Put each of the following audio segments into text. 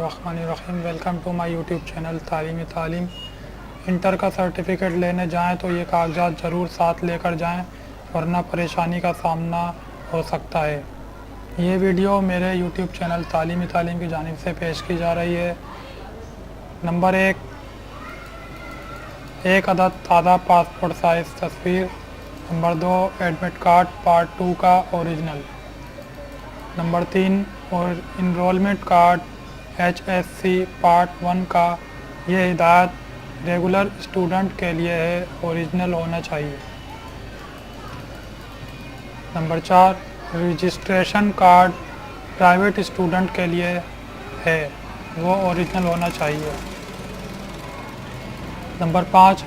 बिस्मिल्लाहिर्रहमानिर्रहीम। Welcome to my YouTube channel Taleem. Inter का certificate लेने जाएं तो ये कागजात ज़रूर साथ लेकर जाएं, वरना परेशानी का सामना हो सकता है। ये वीडियो मेरे यूट्यूब चैनल तालीम की जानिब से पेश की जा रही है। नंबर 1, एक अदद ताज़ा पासपोर्ट साइज़ तस्वीर। नंबर 2, एडमिट कार्ड पार्ट 2 का ओरिजिनल। नंबर 3, और इनरोलमेंट कार्ड HSC पार्ट 1 का। ये हिदायत रेगुलर स्टूडेंट के लिए है, ओरिजिनल होना चाहिए। Number 4, registration card private student के लिए है, वो ओरिजिनल होना चाहिए। नंबर 5,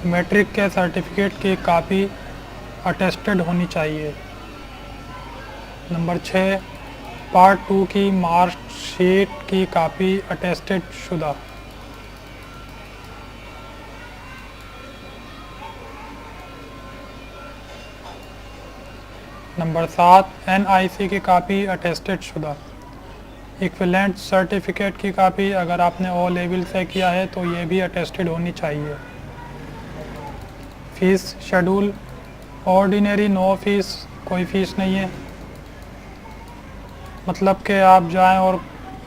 मैट्रिक के सर्टिफिकेट की कापी अटेस्टेड होनी चाहिए। नंबर 6, पार्ट 2 की मार्कशीट की कापी अटेस्टेड शुदा। नंबर 7, NIC की कापी अटेस्टेड शुदा। इक्विवेलेंट सर्टिफिकेट की कापी अगर आपने ओ लेवल से किया है तो ये भी अटेस्टेड होनी चाहिए। Fees schedule ordinary, no fees, कोई फ़ीस नहीं है। मतलब कि आप जाएं और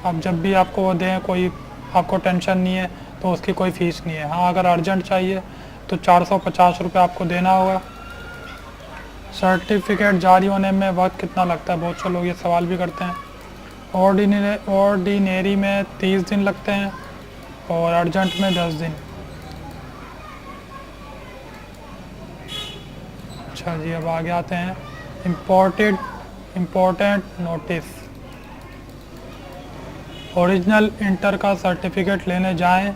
आप जब भी आपको वो दें, कोई आपको टेंशन नहीं है, तो उसकी कोई फ़ीस नहीं है। हाँ, अगर अर्जेंट चाहिए तो 450 रुपये आपको देना होगा। सर्टिफिकेट जारी होने में वक्त कितना लगता है, बहुत से लोग ये सवाल भी करते हैं। ऑर्डिनरी में 30 दिन लगते हैं और अर्जेंट में 10 दिन। अच्छा जी, अब आगे आते हैं। Important notice. ओरिजिनल इंटर का सर्टिफिकेट लेने जाएं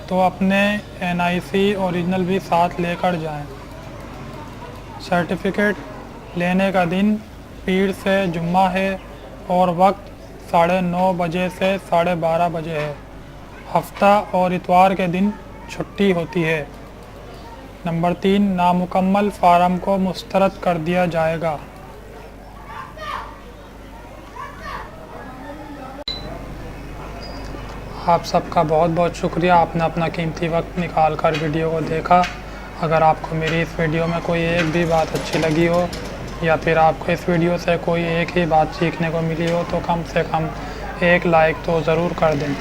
तो अपने NIC ओरिजिनल भी साथ लेकर जाएं। सर्टिफिकेट लेने का दिन पीर से जुम्मा है और वक्त 9:30 बजे से 12:30 बजे है। हफ्ता और इतवार के दिन छुट्टी होती है। नंबर 3, नामुकम्मल फार्म को मुस्तरद कर दिया जाएगा। आप सबका बहुत बहुत शुक्रिया, आपने अपना कीमती वक्त निकाल कर वीडियो को देखा। अगर आपको मेरी इस वीडियो में कोई एक भी बात अच्छी लगी हो या फिर आपको इस वीडियो से कोई एक ही बात सीखने को मिली हो तो कम से कम एक लाइक तो ज़रूर कर दें,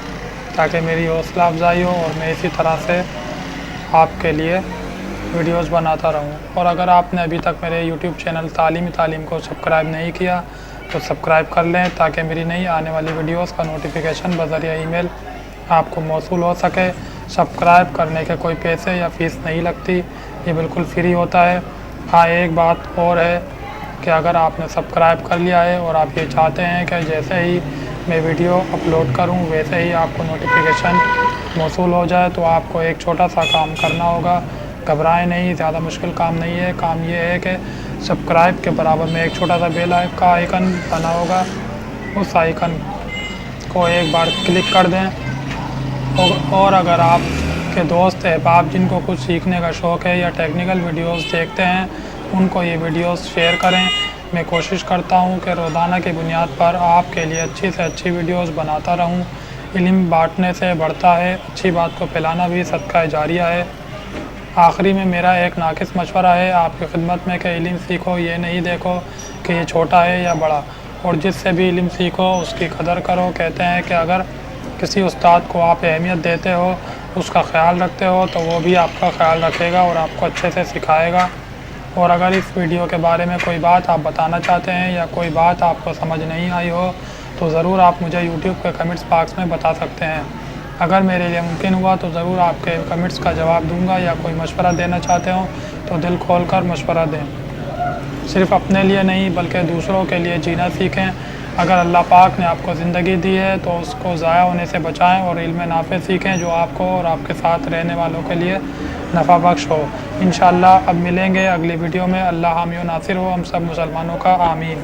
ताकि मेरी हौसला अफजाई हो और मैं इसी तरह से आपके लिए वीडियोस बनाता रहूं। और अगर आपने अभी तक मेरे YouTube चैनल तालीम को सब्सक्राइब नहीं किया तो सब्सक्राइब कर लें, ताकि मेरी नई आने वाली वीडियोस का नोटिफिकेशन बज़रिया ईमेल आपको मौसूल हो सके। सब्सक्राइब करने के कोई पैसे या फ़ीस नहीं लगती, ये बिल्कुल फ्री होता है। हाँ, एक बात और है कि अगर आपने सब्सक्राइब कर लिया है और आप ये चाहते हैं कि जैसे ही मैं वीडियो अपलोड करूं वैसे ही आपको नोटिफिकेशन मौसूल हो जाए, तो आपको एक छोटा सा काम करना होगा। घबराएं नहीं, ज़्यादा मुश्किल काम नहीं है। काम ये है कि सब्सक्राइब के बराबर में एक छोटा सा बेल का आइकन बना होगा, उस आइकन को एक बार क्लिक कर दें। और अगर आप के दोस्त अहबाब जिनको कुछ सीखने का शौक़ है या टेक्निकल वीडियोस देखते हैं, उनको ये वीडियोस शेयर करें। मैं कोशिश करता हूँ कि रोज़ाना की बुनियाद पर आपके लिए अच्छी से अच्छी वीडियोस बनाता रहूँ। इल्म बांटने से बढ़ता है, अच्छी बात को फैलाना भी सदका जारिया है। आखिरी में मेरा एक नाकिस मशवरा है आपकी खिदमत में कि इल्म सीखो, ये नहीं देखो कि ये छोटा है या बड़ा, और जिससे भी इल्म सीखो उसकी कदर करो। कहते हैं कि अगर किसी उस्ताद को आप अहमियत देते हो, उसका ख्याल रखते हो, तो वो भी आपका ख्याल रखेगा और आपको अच्छे से सिखाएगा। और अगर इस वीडियो के बारे में कोई बात आप बताना चाहते हैं या कोई बात आपको समझ नहीं आई हो तो ज़रूर आप मुझे YouTube के कमेंट्स बॉक्स में बता सकते हैं। अगर मेरे लिए मुमकिन हुआ तो ज़रूर आपके कमेंट्स का जवाब दूंगा, या कोई मशवरा देना चाहते हो तो दिल खोल कर मशवरा दें। सिर्फ़ अपने लिए नहीं बल्कि दूसरों के लिए जीना सीखें। अगर अल्लाह पाक ने आपको ज़िंदगी दी है तो उसको ज़ाया होने से बचाएं और इल्म नाफ़े सीखें जो आपको और आपके साथ रहने वालों के लिए नफ़ा बख्श हो। इंशाअल्लाह अब मिलेंगे अगली वीडियो में। अल्लाह हामी व नासिर हो हम सब मुसलमानों का, आमीन।